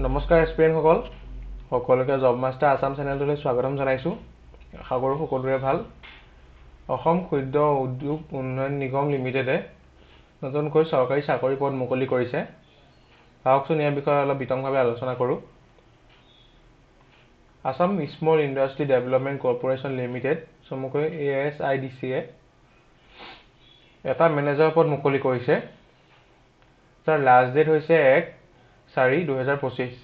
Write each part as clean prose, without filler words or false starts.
নমস্কাৰ এস্পিৰেণ্টসকল সকলোকে job master Assam চেনেলটোলৈ স্বাগতম জনাইছোঁ। আশা কৰোঁ সকলোৰে ভাল। অসম ক্ষুদ্ৰ উদ্যোগ উন্নয়ন নিগম লিমিটেডে নতুনকৈ চৰকাৰী চাকৰি পদ মুকলি কৰিছে। আহকচোন ইয়াৰ বিষয়ে অলপ বিতংভাৱে আলোচনা কৰোঁ। Assam small industry development corporation limited চমুকৈ ASIDCয়ে এটা মেনেজাৰ পদ মুকলি কৰিছে। তাৰ লাষ্ট ডেট হৈছে 1/4/2025।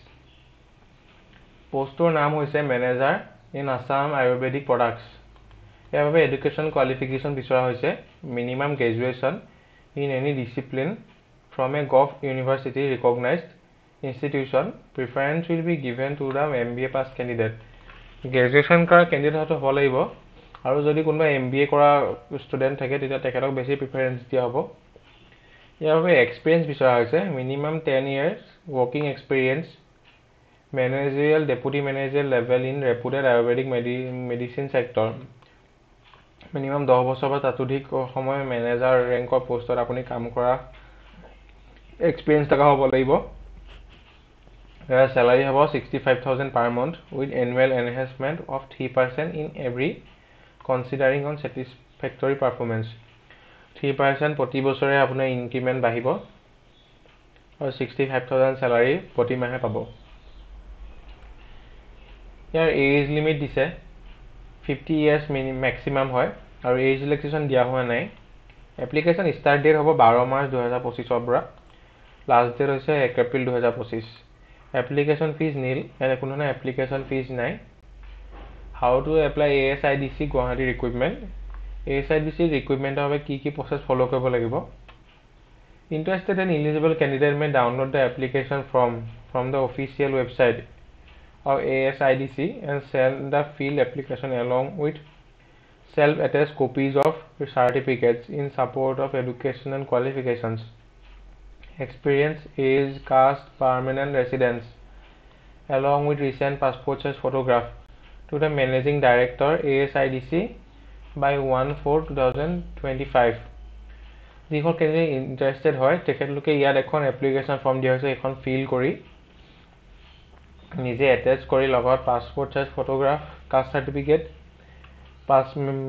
পোষ্টৰ নাম হৈছে manager in Assam ayurvedic products. ইয়াৰ বাবে এডুকেশ্যন কোৱালিফিকেশ্যন বিচৰা হৈছে minimum graduation in any discipline from a govt university recognized institution. Preference will be given to the MBA pass candidate. Graduation কৰা কেণ্ডিডেট হ'ব লাগিব, আৰু যদি কোনোবা MBA কৰা ষ্টুডেণ্ট থাকে তেতিয়া তেখেতক বেছি প্ৰিফাৰেঞ্চ দিয়া হ'ব। ইয়াৰ বাবে এক্সপিৰিয়েঞ্চ বিচৰা হৈছে minimum 10 years working experience managerial deputy managerial level in reputed ayurvedic medicine sector. Minimum 10 বছৰ বা তাতোধিক সময় মেনেজাৰ ৰেংকৰ পোষ্টত আপুনি কাম কৰা এক্সপিৰিয়েঞ্চ থকা হ'ব লাগিব। ইয়াৰ চেলাৰী হ'ব 65,000 per month with annual enhancement of 3% in every considering on satisfactory performance। 3% প্ৰতি বছৰে আপোনাৰ ইনক্ৰিমেণ্ট বাঢ়িব আৰু 65,000 চেলাৰী প্ৰতি মাহে পাব। ইয়াৰ এজ লিমিট দিছে 50 years মেক্সিমাম হয়, আৰু এজ ৰিলেক্সেশ্যন দিয়া হোৱা নাই। এপ্লিকেশ্যন ষ্টাৰ্ট ডেট হ'ব 12 মাৰ্চ 2025 পৰা। লাষ্ট ডেট হৈছে 1 এপ্ৰিল 2025। এপ্লিকেশ্যন ফিজ নীল, ইয়াত কোনো ধৰণৰ এপ্লিকেশ্যন ফিজ নাই। How to apply ASIDC Guwahati recruitment. ASIDC ৰিক্ৰুইটমেণ্টৰ বাবে কি প্ৰচেছ ফ'ল' কৰিব লাগিব। Interested and eligible candidate may download the application form from the official website of ASIDC and send the field application along with self-attached copies of certificates in support of educational qualifications, experience, age, caste, permanent residence, along with recent passport size photograph to the Managing Director ASIDC by 1/4/2025। যিখন candidate interested হয় তেখেতলোকে ইয়াত এখন application form দিয়া হৈছে, এখন feel কৰি নিজে এটেচ কৰি লগত passport size photograph, caste certificate,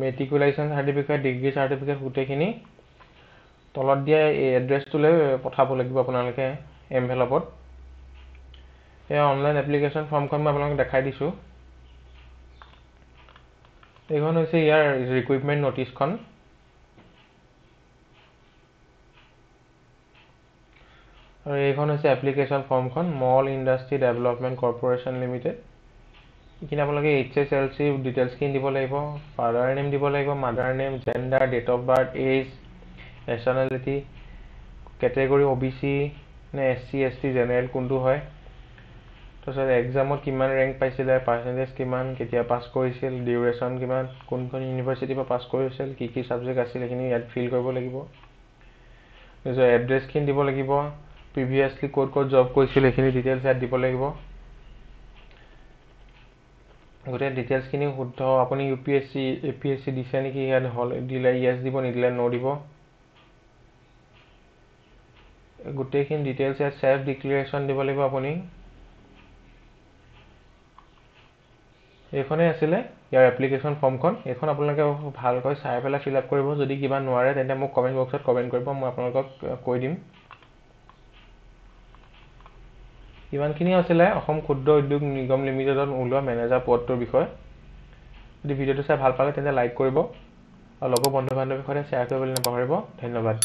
matriculation certificate, degree certificate গোটেইখিনি তলত দিয়া এই এড্ৰেছটোলৈ পঠাব লাগিব আপোনালোকে এনভেলপত। এই অনলাইন এপ্লিকেশ্যন ফৰ্মখন মই আপোনালোকক দেখাই দিছোঁ। এইখন হৈছে ইয়াৰ ৰিক্ৰুইটমেণ্ট নটিছখন। আৰু এইখন হৈছে এপ্লিকেশ্যন ফৰ্মখন, মল ইণ্ডাষ্ট্ৰী ডেভেলপমেণ্ট কৰ্পোৰেশ্যন লিমিটেড। এইখিনি আপোনালোকে HSLC ডিটেইলছখিনি দিব লাগিব, ফাদাৰ নেম দিব লাগিব, mother name, gender, date of birth, age, nationality, category OBC নে SC ST জেনেৰেল কোনটো হয়, তাৰপিছত এক্সামত কিমান ৰেংক পাইছিলে, পাৰ্চেণ্টেজ কিমান, কেতিয়া পাছ কৰিছিল, ডিউৰেশ্যন কিমান, কোনখন ইউনিভাৰ্চিটিৰ পৰা পাছ কৰিছিল, কি কি ছাবজেক্ট আছিল সেইখিনি ইয়াত ফিল কৰিব লাগিব। নিজৰ এড্ৰেছখিনি দিব লাগিব, প্ৰিভিয়াছলি ক'ত জব কৰিছিল সেইখিনি ডিটেইলছ ইয়াত দিব লাগিব। গোটেই ডিটেইলছখিনি শুদ্ধ। আপুনি UPSC APSC দিছে নেকি ইয়াত দিলে ইয়েছ দিব, নিদিলে ন' দিব। গোটেইখিনি ডিটেইলছ ইয়াত চেল্ফ ডিক্লেৰেশ্যন দিব লাগিব আপুনি। এইখনেই আছিলে ইয়াৰ এপ্লিকেশ্যন ফৰ্মখন। এইখন আপোনালোকে ভালকৈ চাই পেলাই ফিল আপ কৰিব। যদি কিবা নোৱাৰে তেন্তে মোক কমেণ্ট বক্সত কমেণ্ট কৰিব, মই আপোনালোকক কৈ দিম। ইমানখিনি আছিলে অসম ক্ষুদ্ৰ উদ্যোগ নিগম লিমিটেডত ওলোৱা মেনেজাৰ পদটোৰ বিষয়ে। যদি ভিডিঅ'টো চাই ভাল পালে তেন্তে লাইক কৰিব আৰু লগৰ বন্ধু বান্ধৱীৰ সৈতে শ্বেয়াৰ কৰিবলৈ নাপাহৰিব। ধন্যবাদ।